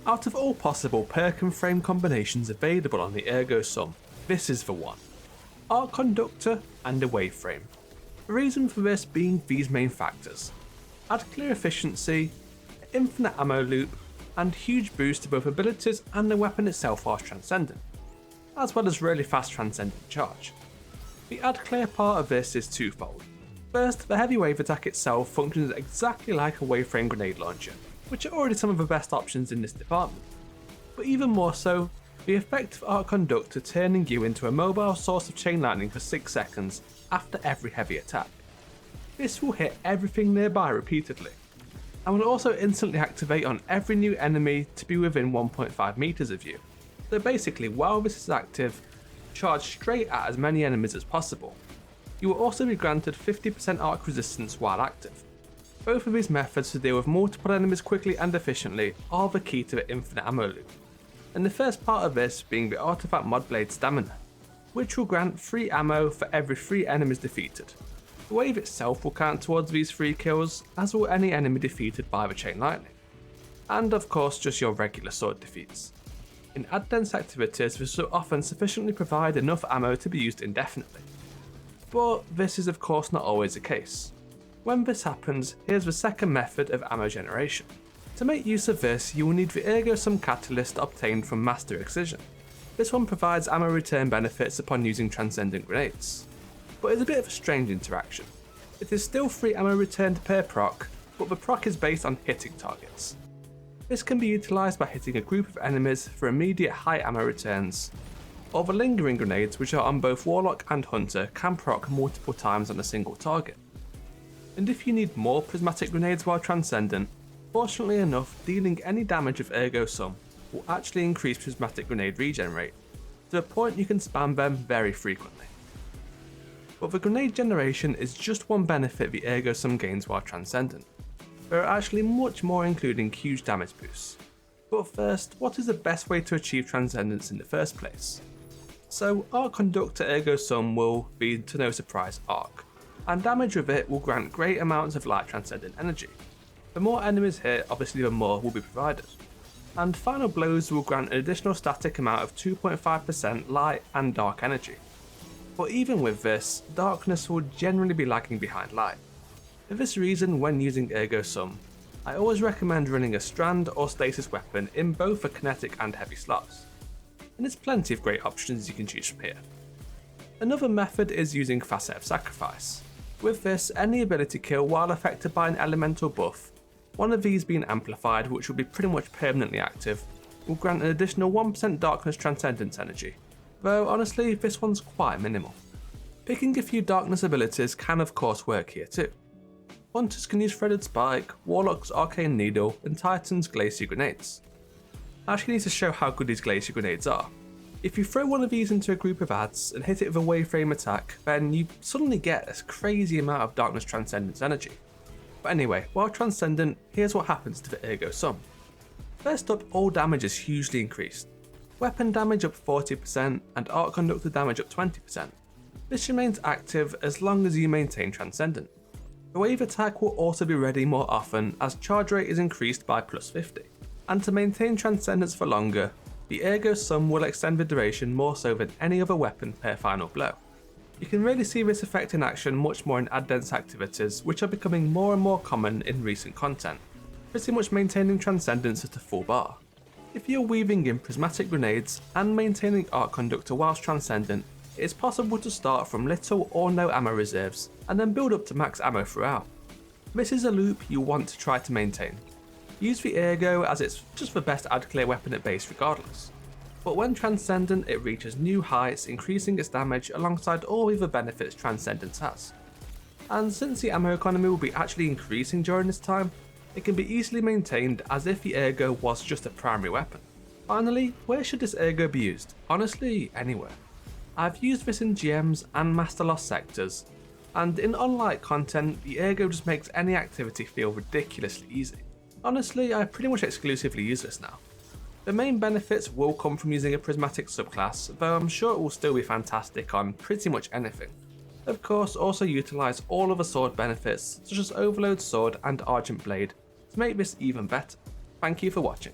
Out of all possible perk and frame combinations available on the Ergo Sum, this is the one. Arc Conductor and a Waveframe. The reason for this being these main factors: add clear efficiency, infinite ammo loop, and huge boost to both abilities and the weapon itself whilst Transcendent, as well as really fast Transcendent charge. The add clear part of this is twofold. First, the heavy wave attack itself functions exactly like a waveframe grenade launcher, which are already some of the best options in this department. But even more so, the effect of Arc Conductor turning you into a mobile source of chain lightning for 6 seconds after every heavy attack. This will hit everything nearby repeatedly, and will also instantly activate on every new enemy to be within 1.5 meters of you. So basically, while this is active, charge straight at as many enemies as possible. You will also be granted 50% arc resistance while active. Both of these methods to deal with multiple enemies quickly and efficiently are the key to the infinite ammo loop, and the first part of this being the artifact mod blade stamina, which will grant free ammo for every 3 enemies defeated. The wave itself will count towards these 3 kills, as will any enemy defeated by the chain lightning, and of course just your regular sword defeats. In ad dense activities, this will often sufficiently provide enough ammo to be used indefinitely. But this is of course not always the case. When this happens, here's the second method of ammo generation. To make use of this, you will need the Ergo Sum catalyst obtained from Master Excision. This one provides ammo return benefits upon using Transcendent grenades, but it's a bit of a strange interaction. It is still free ammo returned per proc, but the proc is based on hitting targets. This can be utilised by hitting a group of enemies for immediate high ammo returns, or the lingering grenades, which are on both Warlock and Hunter, can proc multiple times on a single target. And if you need more prismatic grenades while Transcendent, fortunately enough, dealing any damage of Ergo Sum will actually increase prismatic grenade regen rate, to the point you can spam them very frequently. But the grenade generation is just one benefit the Ergo Sum gains while Transcendent. There are actually much more, including huge damage boosts. But first, what is the best way to achieve Transcendence in the first place? So Arc Conductor Ergo Sum will be, to no surprise, Arc, and damage with it will grant great amounts of light Transcendent energy. The more enemies hit, obviously the more will be provided. And Final Blows will grant an additional static amount of 2.5% light and dark energy. But even with this, darkness will generally be lagging behind light. For this reason, when using Ergo Sum, I always recommend running a strand or stasis weapon in both the kinetic and heavy slots, and there's plenty of great options you can choose from here. Another method is using Facet of Sacrifice. With this, any ability kill while affected by an elemental buff, one of these being amplified, which will be pretty much permanently active, will grant an additional 1% darkness transcendence energy, though honestly this one's quite minimal. Picking a few darkness abilities can of course work here too. Hunters can use Threaded Spike, Warlock's Arcane Needle, and Titan's Glacier Grenades. I actually need to show how good these Glacier Grenades are. If you throw one of these into a group of adds and hit it with a waveframe attack, then you suddenly get a crazy amount of Darkness Transcendence energy. But anyway, while Transcendent, here's what happens to the Ergo Sum. First up, all damage is hugely increased. Weapon damage up 40% and Arc Conductor damage up 20%. This remains active as long as you maintain Transcendent. The wave attack will also be ready more often as charge rate is increased by plus 50, and to maintain Transcendence for longer, the Ergo Sum will extend the duration more so than any other weapon per final blow. You can really see this effect in action much more in ad dense activities, which are becoming more and more common in recent content, pretty much maintaining Transcendence at a full bar. If you're weaving in prismatic grenades and maintaining Arc Conductor whilst Transcendent, it is possible to start from little or no ammo reserves and then build up to max ammo throughout. This is a loop you want to try to maintain. Use the Ergo as it's just the best ad clear weapon at base regardless. But when Transcendent, it reaches new heights, increasing its damage alongside all the other benefits Transcendence has. And since the ammo economy will be actually increasing during this time, it can be easily maintained as if the Ergo was just a primary weapon. Finally, where should this Ergo be used? Honestly, anywhere. I've used this in GMs and Master Lost sectors, and in unlike content, the Ergo just makes any activity feel ridiculously easy. Honestly, I pretty much exclusively use this now. The main benefits will come from using a prismatic subclass, though I'm sure it will still be fantastic on pretty much anything. Of course, also utilise all of the sword benefits such as Overload Sword and Argent Blade to make this even better. Thank you for watching.